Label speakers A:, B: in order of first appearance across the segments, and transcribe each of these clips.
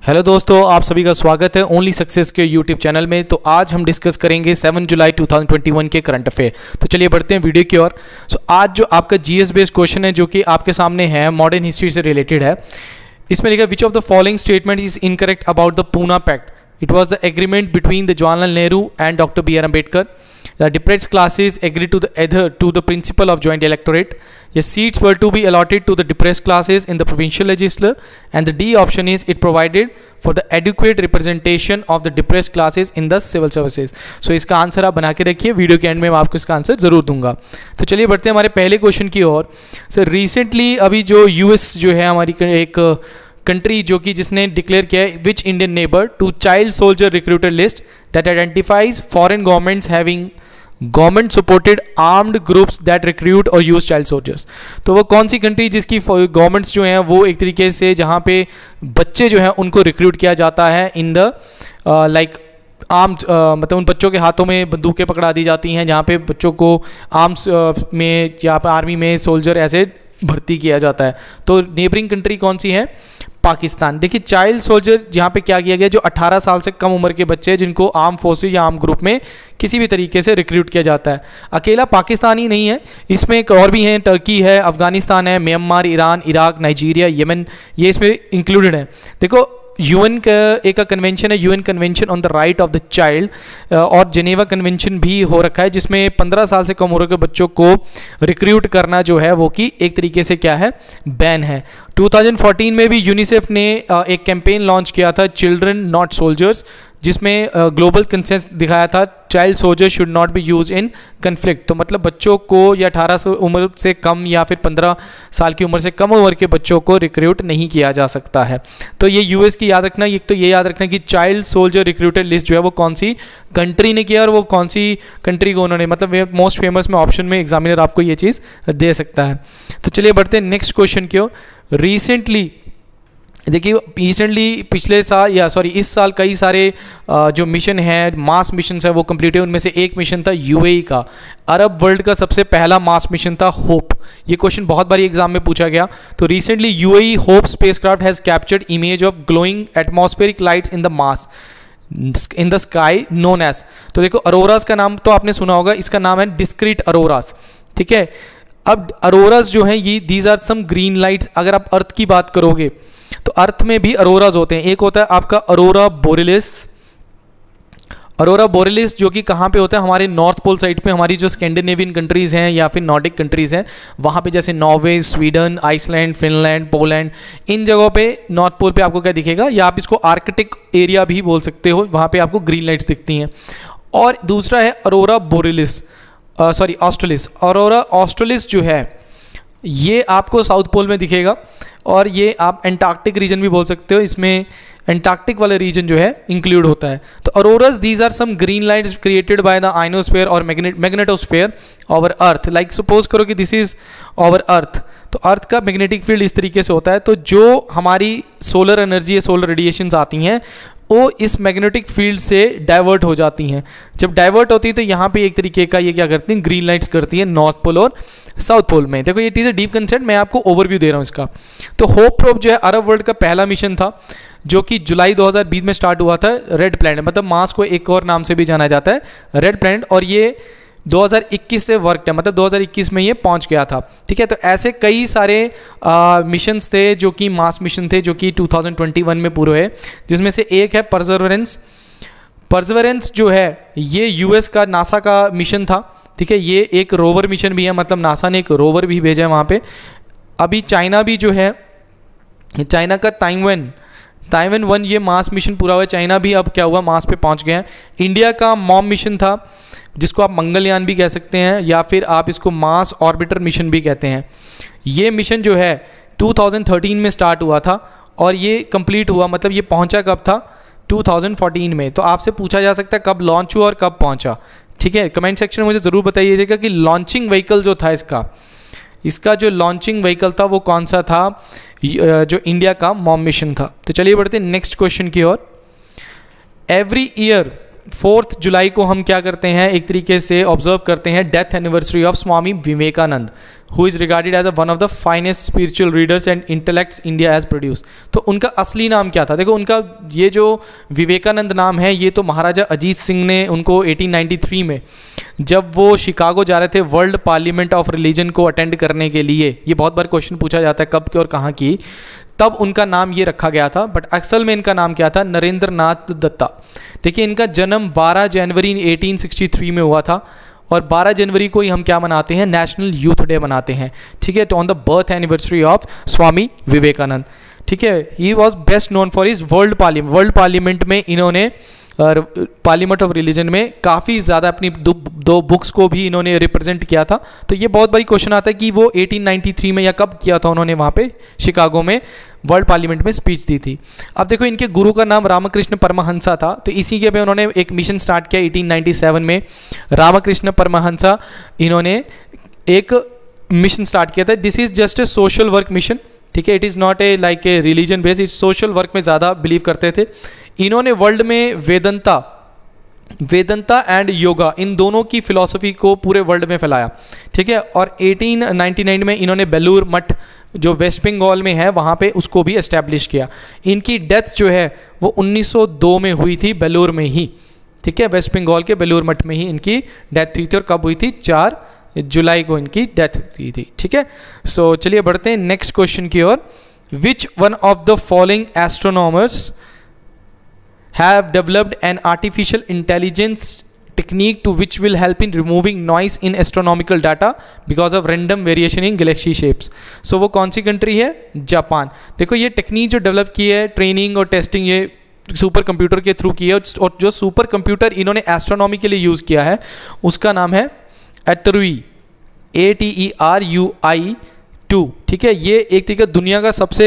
A: Hello दोस्तों, आप सभी का स्वागत है ओनली सक्सेस के यूट्यूब चैनल में। तो आज हम डिस्कस करेंगे 7 जुलाई 2021 के करंट अफेयर। तो चलिए बढ़ते हैं वीडियो की ओर। आज जो आपका जीएस बेस्ड क्वेश्चन है जो कि आपके सामने है, मॉडर्न हिस्ट्री से रिलेटेड है। इसमें लिखा which of the following statement is incorrect about the Poona pact. It was the agreement between the Jawaharlal Nehru and Dr. B.R. Ambedkar. The depressed classes agreed to adhere to the principle of joint electorate. Yes, seats were to be allotted to the depressed classes in the provincial legislature. And the D option is it provided for the adequate representation of the depressed classes in the civil services. So इसका answer आप बना के रखिए, video के and में मैं आपको इसका आंसर जरूर दूंगा। तो चलिए बढ़ते हैं हमारे पहले क्वेश्चन की ओर। सर रिसेंटली अभी जो यूएस जो है हमारी एक कंट्री जो कि जिसने डिक्लेयर किया है which Indian neighbour to child soldier recruiter list that identifies foreign governments having government supported armed groups that recruit और यूज चाइल्ड सोल्जर्स। तो वो कौन सी कंट्री जिसकी गवर्नमेंट्स जो हैं वो एक तरीके से जहाँ पे बच्चे जो हैं उनको रिक्रूट किया जाता है इन द लाइक आर्म्स, मतलब उन बच्चों के हाथों में बंदूकें पकड़ा दी जाती हैं, जहाँ पे बच्चों को आर्म्स में या आर्मी में सोल्जर ऐसे भर्ती किया जाता है। तो नेबरिंग कंट्री कौन सी है? पाकिस्तान। देखिए चाइल्ड सोल्जर यहाँ पे क्या किया गया, जो 18 साल से कम उम्र के बच्चे जिनको आर्म फोर्सेज या आर्म ग्रुप में किसी भी तरीके से रिक्रूट किया जाता है। अकेला पाकिस्तान ही नहीं है, इसमें एक और भी हैं, टर्की है, अफगानिस्तान है, Myanmar, Iran, Iraq, Nigeria, Yemen, ये इसमें इंक्लूडेड है। देखो यूएन का एक कन्वेंशन है, UN convention on the right of the child, और जेनेवा कन्वेंशन भी हो रखा है जिसमें 15 साल से कम उम्र के बच्चों को रिक्रूट करना जो है वो कि एक तरीके से क्या है, बैन है। 2014 में भी यूनिसेफ ने एक कैंपेन लॉन्च किया था, चिल्ड्रन नॉट सोल्जर्स, जिसमें ग्लोबल कंसेंस दिखाया था child soldier should not be use in conflict. तो मतलब बच्चों को या 18 उम्र से कम या फिर 15 साल की उम्र से कम उम्र के बच्चों को रिक्रूट नहीं किया जा सकता है। तो ये यूएस की याद रखना, एक तो ये याद रखना कि चाइल्ड सोल्जर रिक्रूटेड लिस्ट जो है वो कौन सी कंट्री ने किया और वो कौन सी कंट्री को उन्होंने, मतलब मोस्ट फेमस में ऑप्शन में एग्जामिनर आपको ये चीज़ दे सकता है। तो चलिए बढ़ते हैं नेक्स्ट क्वेश्चन की ओर। रिसेंटली देखिए पिछले साल या सॉरी इस साल कई सारे जो मिशन है, मास मिशन है वो कंप्लीट है। उनमें से एक मिशन था यूएई का, अरब वर्ल्ड का सबसे पहला मास मिशन था होप। ये क्वेश्चन बहुत बार एग्जाम में पूछा गया। तो recently UAE Hope spacecraft has captured image of glowing atmospheric lights in the Mars in the sky known as. तो देखो अरोरास का नाम तो आपने सुना होगा, इसका नाम है डिस्क्रीट अरोरास, ठीक है। अब अरोरास जो है ये these are some green lights. अगर आप अर्थ की बात करोगे तो अर्थ में भी अरोराज होते हैं। एक होता है आपका अरोरा बोरेलिस, अरोरा बोरेलिस जो कि कहाँ पे होता है, हमारे नॉर्थ पोल साइड पे, हमारी जो स्कैंडिनेवियन कंट्रीज़ हैं या फिर नॉर्डिक कंट्रीज़ हैं वहाँ पे, जैसे Norway, Sweden, Iceland, Finland, Poland, इन जगहों पे नॉर्थ पोल पे आपको क्या दिखेगा, या आप इसको आर्कटिक एरिया भी बोल सकते हो, वहाँ पे आपको ग्रीन लाइट्स दिखती हैं। और दूसरा है Arora borealis, sorry australis. Arora australis जो है ये आपको साउथ पोल में दिखेगा, और ये आप एंटार्क्टिक रीजन भी बोल सकते हो, इसमें एंटार्क्टिक वाला रीजन जो है इंक्लूड होता है। तो auroras these are some green lights created by the ionosphere और magnetosphere over earth. Like suppose करो कि दिस इज ओवर अर्थ, तो अर्थ का मैग्नेटिक फील्ड इस तरीके से होता है। तो जो हमारी सोलर एनर्जी है, सोलर रेडिएशंस आती हैं वो इस मैग्नेटिक फील्ड से डाइवर्ट हो जाती हैं। जब डाइवर्ट होती है तो यहाँ पे एक तरीके का ये क्या करती हैं, ग्रीन लाइट्स करती हैं नॉर्थ पोल और साउथ पोल में। देखो ये चीज़ डीप कंसेप्ट, मैं आपको ओवरव्यू दे रहा हूँ इसका। तो होप प्रोब जो है अरब वर्ल्ड का पहला मिशन था जो कि जुलाई 2020 में स्टार्ट हुआ था। रेड प्लैनेट, मतलब मार्स को एक और नाम से भी जाना जाता है रेड प्लैनेट, और ये 2021 से वर्क है, मतलब 2021 में ये पहुंच गया था, ठीक है। तो ऐसे कई सारे मिशंस थे जो कि मास मिशन थे जो कि 2021 में पूरे हुए, जिसमें से एक है परसेवरेंस। परसेवरेंस जो है ये यूएस का नासा का मिशन था, ठीक है। ये एक रोवर मिशन भी है, मतलब नासा ने एक रोवर भी भेजा है वहाँ पे। अभी चाइना भी जो है, चाइना का ताइवान 1 ये मास मिशन पूरा हुआ है। चाइना भी अब क्या हुआ, मास पे पहुंच गए हैं। इंडिया का मॉम मिशन था जिसको आप मंगलयान भी कह सकते हैं, या फिर आप इसको मास ऑर्बिटर मिशन भी कहते हैं। ये मिशन जो है 2013 में स्टार्ट हुआ था और ये कंप्लीट हुआ, मतलब ये पहुंचा कब था, 2014 में। तो आपसे पूछा जा सकता है कब लॉन्च हुआ और कब पहुंचा, ठीक है। कमेंट सेक्शन में मुझे ज़रूर बताइएगा कि लॉन्चिंग व्हीकल जो था इसका जो लॉन्चिंग व्हीकल था वो कौन सा था, जो इंडिया का मॉम मिशन था। तो चलिए बढ़ते हैं नेक्स्ट क्वेश्चन की ओर। एवरी ईयर 4 जुलाई को हम क्या करते हैं, एक तरीके से ऑब्जर्व करते हैं death anniversary of Swami Vivekananda, who is regarded as one of the finest spiritual readers and intellects India has produce. तो उनका असली नाम क्या था? देखो, उनका ये जो विवेकानंद नाम है, ये तो महाराजा अजीत सिंह ने उनको 1893 में, जब वो शिकागो जा रहे थे वर्ल्ड पार्लियामेंट ऑफ रिलीजन को अटेंड करने के लिए, ये बहुत बार क्वेश्चन पूछा जाता है कब की और कहाँ की, तब उनका नाम ये रखा गया था। बट असल में इनका नाम क्या था? नरेंद्र नाथ दत्ता। देखिए, इनका जन्म 12 जनवरी 1863 में हुआ था, और 12 जनवरी को ही हम क्या मनाते हैं? नेशनल यूथ डे मनाते हैं। ठीक है, तो on the birth anniversary of Swami Vivekananda. ठीक है, he was best known for his world parliament में इन्होंने पार्लियामेंट ऑफ रिलीजन में काफ़ी ज़्यादा अपनी दो बुक्स को भी इन्होंने रिप्रेजेंट किया था। तो ये बहुत बड़ी क्वेश्चन आता है कि वो 1893 में या कब किया था उन्होंने वहाँ पे शिकागो में वर्ल्ड पार्लियामेंट में स्पीच दी थी। अब देखो, इनके गुरु का नाम रामकृष्ण परमहंसा था, तो इसी के पे उन्होंने एक मिशन स्टार्ट किया 1897 में। रामकृष्ण परमहंसा इन्होंने एक मिशन स्टार्ट किया था। This is just a social work mission. ठीक है, it is not a like a religion based, इस सोशल वर्क में ज़्यादा बिलीव करते थे। इन्होंने वर्ल्ड में वेदंता एंड योगा, इन दोनों की फिलॉसफी को पूरे वर्ल्ड में फैलाया। ठीक है, और 1899 में इन्होंने बेलूर मठ जो वेस्ट बंगाल में है वहाँ पे उसको भी एस्टैब्लिश किया। इनकी डेथ जो है वो 1902 में हुई थी, बेलूर में ही। ठीक है, वेस्ट बंगाल के बेलूर मठ में ही इनकी डेथ हुई थी। और कब हुई थी? 4 जुलाई को इनकी डेथ हुई थी। ठीक है, सो चलिए बढ़ते हैं नेक्स्ट क्वेश्चन की ओर। Which one of the following astronomers have developed an artificial intelligence technique to which will help in removing noise in astronomical data because of random variation in galaxy shapes। so वो कौन सी country है? Japan. देखो, ये technique जो develop की है, training और testing, ये सुपर कंप्यूटर के थ्रू की है। और जो सुपर कंप्यूटर इन्होंने एस्ट्रोनॉमी के लिए यूज़ किया है उसका नाम है एटरुई, ATERUI 2। ठीक है, ये एक तरीके दुनिया का सबसे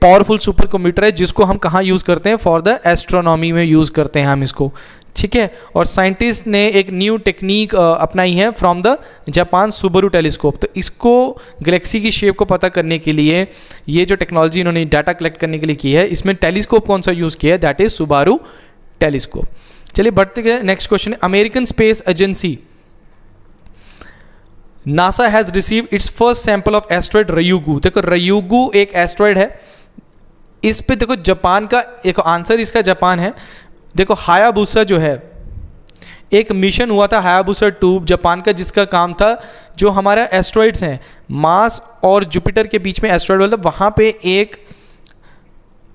A: पावरफुल सुपर कंप्यूटर है, जिसको हम कहाँ यूज़ करते हैं? फॉर द एस्ट्रोनॉमी में यूज़ करते हैं हम इसको। ठीक है, और साइंटिस्ट ने एक न्यू टेक्निक अपनाई है from the Japan Subaru telescope. तो इसको गैलेक्सी की शेप को पता करने के लिए ये जो टेक्नोलॉजी इन्होंने डाटा कलेक्ट करने के लिए की है, इसमें टेलीस्कोप कौन सा यूज़ किया है? That is Subaru telescope. चलिए बढ़ते गए, नेक्स्ट क्वेश्चन है, American space agency NASA has receive its first sample of asteroid Ryugu. देखो, रयूगु एक एस्ट्रॉयड है, इस पे देखो जापान का एक आंसर, इसका जापान है। देखो, हायाबुसा जो है, एक मिशन हुआ था हायाबुसा 2 जापान का, जिसका काम था जो हमारा एस्ट्रॉयड्स हैं मार्स और जुपिटर के बीच में एस्ट्रॉयड वाला, वहाँ पे एक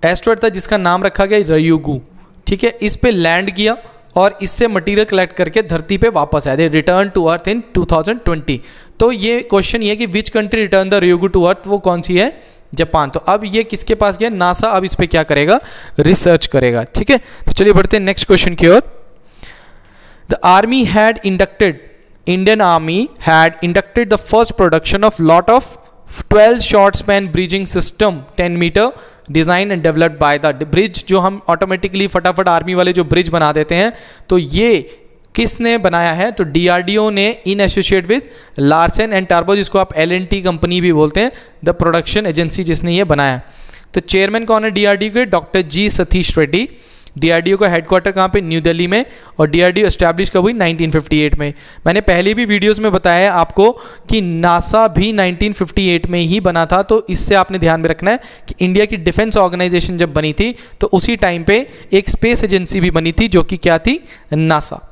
A: एस्ट्रॉयड था जिसका नाम रखा गया रयूगु। ठीक है, इस पे लैंड किया और इससे मटेरियल कलेक्ट करके धरती पे वापस आए। They return to earth in 2020। तो ये क्वेश्चन ये कि which country return the Ryugu to earth, वो कौन सी है? जापान। तो अब ये किसके पास गया? नासा अब इस पे क्या करेगा? रिसर्च करेगा। ठीक है, तो चलिए बढ़ते हैं नेक्स्ट क्वेश्चन की ओर। The army had inducted, Indian army had inducted the first production of lot of 12 short span bridging system 10 metre design and developed by the bridge. जो हम ऑटोमेटिकली फटाफट आर्मी वाले जो ब्रिज बना देते हैं, तो ये किसने बनाया है? तो DRDO ने in associate with Larsen and टर्बो, जिसको आप LNT कंपनी भी बोलते हैं, द प्रोडक्शन एजेंसी जिसने ये बनाया। तो चेयरमैन कौन है DRDO के? Doctor G Satish Reddy. DRDO का हेडक्वार्टर कहाँ पे? न्यू दिल्ली में। और DRDO एस्टैब्लिश कब हुई? 1958 में। मैंने पहले भी वीडियोस में बताया है आपको कि नासा भी 1958 में ही बना था। तो इससे आपने ध्यान में रखना है कि इंडिया की डिफेंस ऑर्गेनाइजेशन जब बनी थी तो उसी टाइम पे एक स्पेस एजेंसी भी बनी थी, जो कि क्या थी? नासा।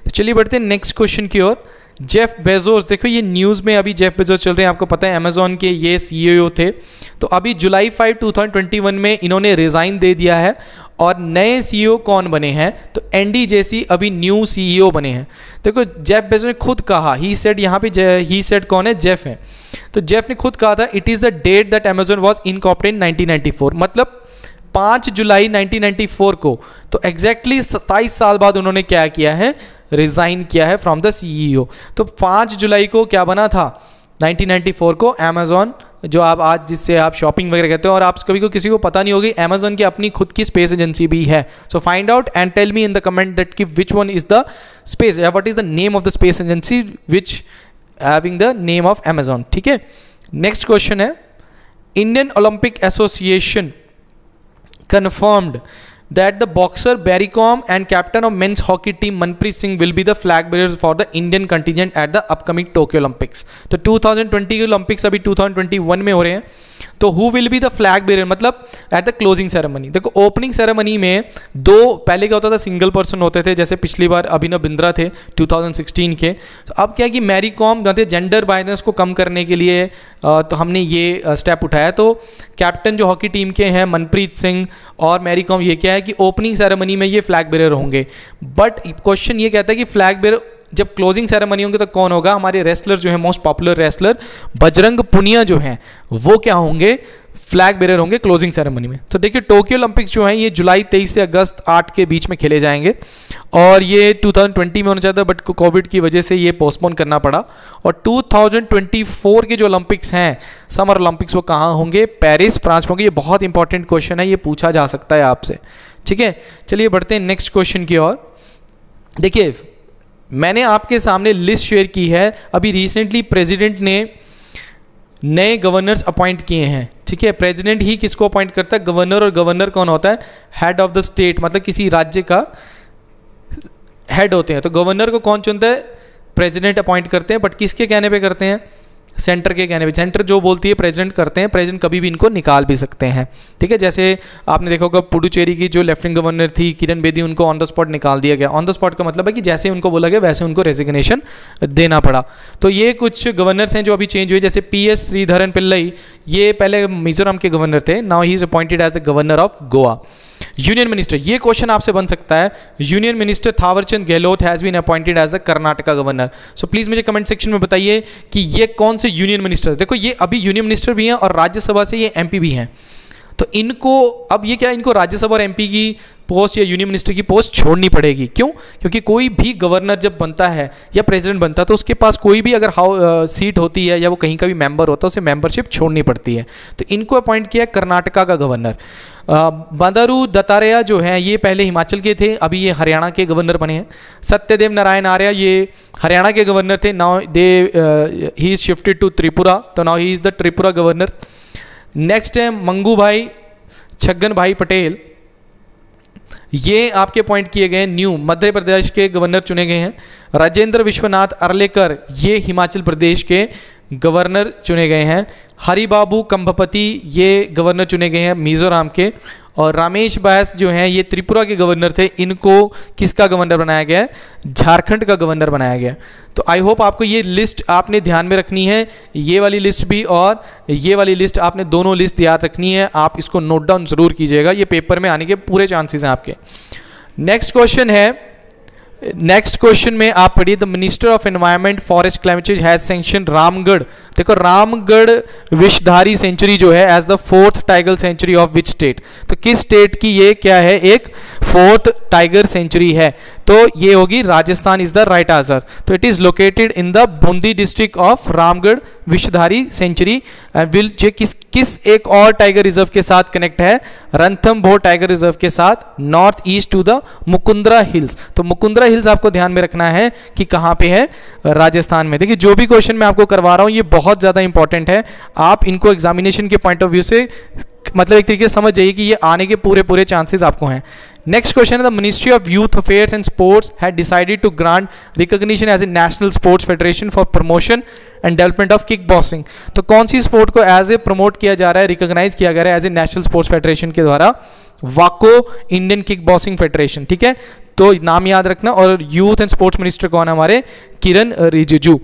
A: तो चलिए बढ़ते हैं नेक्स्ट क्वेश्चन की ओर। जेफ बेजोस, देखो ये न्यूज़ में अभी जेफ बेजोस चल रहे हैं, आपको पता है अमेजॉन के ये CEO थे। तो अभी जुलाई 5, 2021 में इन्होंने रिज़ाइन दे दिया है। और नए CEO कौन बने हैं? तो एंडी जेसी अभी न्यू CEO बने हैं। देखो, जेफ बेजोस ने खुद कहा, ही सेड, यहाँ पे ही सेड कौन है? जेफ है। तो जेफ ने खुद कहा था, it is the date that Amazon was incorporated 1994, मतलब 5 जुलाई 1994 को। तो एग्जैक्टली 27 साल बाद उन्होंने क्या किया है? रिज़ाइन किया है फ्रॉम द CEO। तो 5 जुलाई को क्या बना था? 1994 को अमेजॉन, जो आप आज जिससे आप शॉपिंग वगैरह करते हो, और आप कभी को किसी को पता नहीं होगी, अमेजॉन की अपनी खुद की स्पेस एजेंसी भी है। So find out and tell me in the comment that कि which one is the space, या what is the name of the space agency which having the name of Amazon. ठीक है, next question है, Indian Olympic association confirmed that the boxer Barry Kom and captain of men's hockey team Manpreet Singh will be the flag bearers for the Indian contingent at the upcoming Tokyo Olympics। तो 2020 के Olympics अभी 2021 में हो रहे हैं, तो who will be the flag bearer मतलब at the closing ceremony. देखो ओपनिंग सेरेमनी में दो, पहले क्या होता था सिंगल पर्सन होते थे, जैसे पिछली बार अभिनव बिंद्रा थे 2016 के। तो अब क्या है कि मैरी कॉम कहते हैं जेंडर बायनेस को कम करने के लिए तो हमने ये स्टेप उठाया। तो कैप्टन जो हॉकी टीम के हैं मनप्रीत सिंह और मैरी कॉम, ये क्या है कि ओपनिंग सेरेमनी में ये फ्लैग बेरर होंगे। बट क्वेश्चन ये कहता है कि फ्लैग बेरर जब क्लोजिंग सेरेमनी होंगे तो कौन होगा? हमारे रेसलर जो है most popular wrestler Bajrang Punia जो हैं वो क्या होंगे? फ्लैग बेरर होंगे क्लोजिंग सेरेमनी में। तो देखिए टोक्यो ओलंपिक्स जो हैं ये जुलाई 23 से अगस्त 8 के बीच में खेले जाएंगे और ये 2020 में होना चाहता बट कोविड की वजह से ये पोस्टपोन करना पड़ा। और 2024 के जो ओलंपिक्स हैं समर ओलंपिक्स वो कहाँ होंगे? पेरिस फ्रांस में होंगे। ये बहुत इंपॉर्टेंट क्वेश्चन है, ये पूछा जा सकता है आपसे, ठीक है। चलिए बढ़ते हैं नेक्स्ट क्वेश्चन की ओर। देखिए मैंने आपके सामने लिस्ट शेयर की है, अभी रिसेंटली प्रेसिडेंट ने नए गवर्नर्स अपॉइंट किए हैं, ठीक है। प्रेसिडेंट ही किसको अपॉइंट करता है? गवर्नर। और गवर्नर कौन होता है? हेड ऑफ द स्टेट, मतलब किसी राज्य का हेड होते हैं। तो गवर्नर को कौन चुनता है? प्रेसिडेंट अपॉइंट करते हैं, बट किसके कहने पे करते हैं? सेंटर के कहने पे। सेंटर जो बोलती है प्रेसिडेंट करते हैं, प्रेसिडेंट कभी भी इनको निकाल भी सकते हैं, ठीक है। जैसे आपने देखा होगा पुडुचेरी की जो लेफ्टिनेंट गवर्नर थी किरण बेदी, उनको ऑन द स्पॉट निकाल दिया गया। ऑन द स्पॉट का मतलब है कि जैसे उनको बोला गया वैसे उनको रेजिग्नेशन देना पड़ा। तो ये कुछ गवर्नर्स हैं जो अभी चेंज हुए, जैसे PS श्रीधरन पिल्लई, ये पहले मिजोरम के गवर्नर थे, now he is appointed as the governor of Goa. Union minister, ये क्वेश्चन आपसे बन सकता है, union minister Thawarchand Gehlot has been appointed as the Karnataka governor. So please मुझे कमेंट सेक्शन में बताइए कि ये कौन से यूनियन मिनिस्टर। देखो ये अभी यूनियन मिनिस्टर भी हैं और राज्यसभा से ये MP भी हैं, तो इनको अब ये क्या, इनको राज्यसभा और MP की पोस्ट या यूनियन मिनिस्टर की पोस्ट छोड़नी पड़ेगी। क्यों? क्योंकि कोई भी गवर्नर जब बनता है या प्रेसिडेंट बनता है तो उसके पास कोई भी अगर सीट होती है या वो कहीं का भी मेंबर होता है उसे मेंबरशिप छोड़नी पड़ती है। तो इनको अपॉइंट किया कर्नाटका का गवर्नर। बंदारू दत्तात्रेय जो हैं ये पहले हिमाचल के थे, अभी ये हरियाणा के गवर्नर बने हैं। सत्यदेव नारायण आर्य ये हरियाणा के गवर्नर थे, now he is shifted to Tripura, तो now he is the Tripura governor. Next है मंगू भाई छगन भाई पटेल, ये आपके पॉइंट किए गए न्यू मध्य प्रदेश के गवर्नर चुने गए हैं। राजेंद्र विश्वनाथ अर्लेकर ये हिमाचल प्रदेश के गवर्नर चुने गए हैं। हरिबाबू कंभपति ये गवर्नर चुने गए हैं मिजोरम के। और रामेश बैस जो हैं ये त्रिपुरा के गवर्नर थे, इनको किसका गवर्नर बनाया गया है? झारखंड का गवर्नर बनाया गया। तो आई होप आपको ये लिस्ट आपने ध्यान में रखनी है, ये वाली लिस्ट भी और ये वाली लिस्ट, आपने दोनों लिस्ट याद रखनी है। आप इसको नोट डाउन जरूर कीजिएगा, ये पेपर में आने के पूरे चांसेस हैं आपके। नेक्स्ट क्वेश्चन है, नेक्स्ट क्वेश्चन में आप पढ़िए, the minister of environment forest climate change has sanction Ramgarh. देखो रामगढ़ विषधारी सेंचुरी जो है as the 4th tiger sanctuary of which state? तो किस स्टेट की ये क्या है? एक 4th टाइगर सेंचुरी है, तो ये होगी Rajasthan is the right answer. तो it is located in the Bundi district of Ramgarh Vishdhari sanctuary. Will जो किस एक और टाइगर रिजर्व के साथ कनेक्ट है? रणथंभौर टाइगर रिजर्व के साथ, north east to the Mukundra hills. तो मुकुंदरा हिल्स आपको ध्यान में रखना है कि कहाँ पे है? राजस्थान में। देखिए जो भी क्वेश्चन मैं आपको करवा रहा हूँ ये बहुत ज़्यादा इंपॉर्टेंट है, आप इनको एग्जामिनेशन के पॉइंट ऑफ व्यू से मतलब एक तरीके से समझ जाइए कि ये आने के पूरे चांसेस आपको हैं। नेक्स्ट क्वेश्चन है, the ministry of youth affairs and sports had decided to grant recognition as a national sports federation for promotion and development of kickboxing. तो कौन सी स्पोर्ट को एज ए प्रमोट किया जा रहा है, रिकॉग्नाइज किया गया है as a national sports federation के द्वारा? वाको इंडियन किक बॉक्सिंग फेडरेशन, ठीक है। तो नाम याद रखना। और यूथ एंड स्पोर्ट्स मिनिस्टर कौन है? हमारे किरण रिजिजू।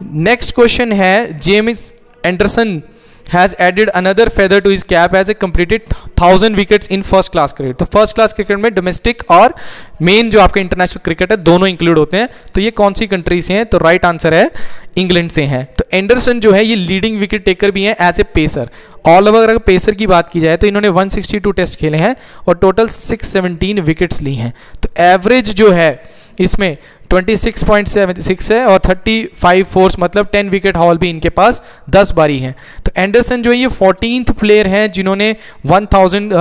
A: नेक्स्ट क्वेश्चन है, James Anderson has added another feather to his cap as he completed 1000 wickets in first class cricket। तो फर्स्ट क्लास क्रिकेट में डोमेस्टिक और मेन जो आपका इंटरनेशनल क्रिकेट है दोनों इंक्लूड होते हैं। तो ये कौन सी कंट्री से हैं? तो राइट आंसर है इंग्लैंड से हैं। तो एंडरसन जो है ये लीडिंग विकेट टेकर भी हैं as a pacer. All over अगर पेसर की बात की जाए तो इन्होंने 162 टेस्ट खेले हैं और टोटल 617 विकेट्स ली हैं। तो एवरेज जो है इसमें 26.76 है और 35 फोर्स मतलब 10 विकेट हॉल भी इनके पास 10 बारी हैं। तो एंडरसन जो है ये 14th प्लेयर हैं जिन्होंने 1000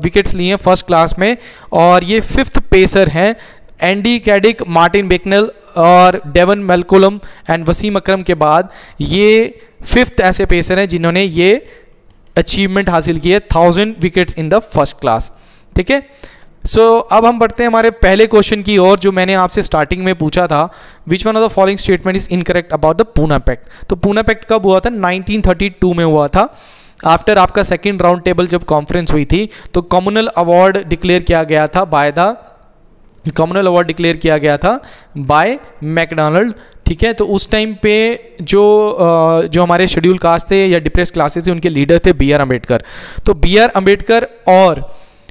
A: विकेट्स लिए हैं फर्स्ट क्लास में, और ये 5th पेसर हैं। एंडी कैडिक, मार्टिन बेकनल और डेवन मेलकोलम एंड वसीम अकरम के बाद ये 5th ऐसे पेसर हैं जिन्होंने ये अचीवमेंट हासिल की है 1000 wickets in the first class, ठीक है। अब हम बढ़ते हैं हमारे पहले क्वेश्चन की ओर, जो मैंने आपसे स्टार्टिंग में पूछा था, which one of the following statement is incorrect about the Poona pact. तो पूना पैक्ट कब हुआ था? 1932 में हुआ था। आफ्टर आपका सेकेंड राउंड टेबल जब कॉन्फ्रेंस हुई थी तो कम्युनल अवार्ड डिक्लेयर किया गया था बाय मैकडोनाल्ड। ठीक है, तो उस टाइम पे जो हमारे शेड्यूल कास्ट थे या डिप्रेस क्लासेस थे उनके लीडर थे बी आर अम्बेडकर। तो बी आर अम्बेडकर और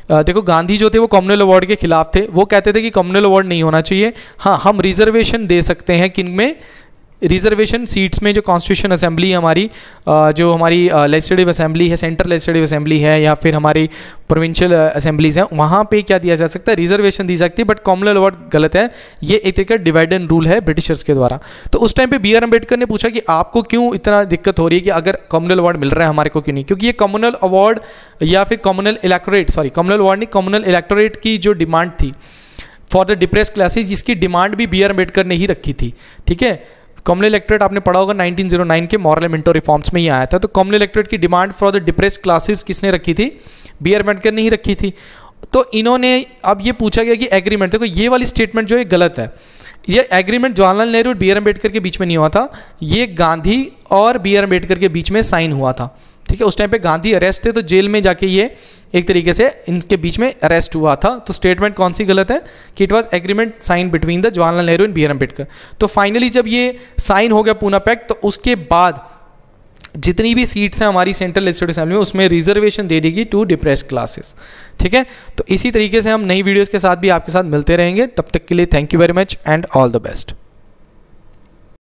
A: देखो गांधी जो थे वो कम्युनल अवार्ड के खिलाफ थे। वो कहते थे कि कम्युनल अवार्ड नहीं होना चाहिए, हाँ हम रिजर्वेशन दे सकते हैं। किन में? रिजर्वेशन सीट्स में। जो कॉन्स्टिट्यूशन असेंबली है हमारी, जो हमारी लेजिस्लेटिव असेंबली है, सेंट्रल लेजिस्लेटिव असेंबली है, या फिर हमारी प्रोविंशियल असेंबलीज हैं, वहाँ पे क्या दिया जा सकता है? रिजर्वेशन दी सकती है। बट कम्युनल अवार्ड गलत है, ये एक तरीके का डिवाइड एंड रूल है ब्रिटिशर्स के द्वारा। तो उस टाइम पे बी आर अम्बेडकर ने पूछा कि आपको क्यों इतना दिक्कत हो रही है कि अगर कम्युनल अवार्ड मिल रहा है हमारे को क्यों नहीं? क्योंकि ये कम्युनल अवार्ड या फिर कम्युनल इलेक्टोरेट की जो डिमांड थी फॉर द डिप्रेस क्लासेज, जिसकी डिमांड भी बी आर अम्बेडकर ने ही रखी थी। ठीक है, कम्युनल इलेक्टोरेट आपने पढ़ा होगा 1909 के मॉरल मिंटो रिफॉर्म्स में ही आया था। तो कम्युनल इलेक्टोरेट की demand for the depress classes किसने रखी थी? बी आर अम्बेडकर ने ही रखी थी। तो इन्होंने अब ये पूछा गया कि एग्रीमेंट, देखो ये वाली स्टेटमेंट जो है गलत है। ये एग्रीमेंट जवाहरलाल नेहरू और बी आर अम्बेडकर के बीच में नहीं हुआ था, ये गांधी और बी आर अम्बेडकर के बीच में साइन हुआ था। ठीक है, उस टाइम पे गांधी अरेस्ट थे तो जेल में जाके ये एक तरीके से इनके बीच में अरेस्ट हुआ था। तो स्टेटमेंट कौन सी गलत है? कि it was agreement sign between the Jawaharlal Nehru and B R Ambedkar. तो फाइनली जब ये साइन हो गया पूना पैक्ट, तो उसके बाद जितनी भी सीट्स हैं हमारी सेंट्रल लेजिस्लेटिव असेंबली में उसमें रिजर्वेशन दे देगी टू डिप्रेस क्लासेस। ठीक है, तो इसी तरीके से हम नई वीडियोज़ के साथ भी आपके साथ मिलते रहेंगे। तब तक के लिए thank you very much and all the best.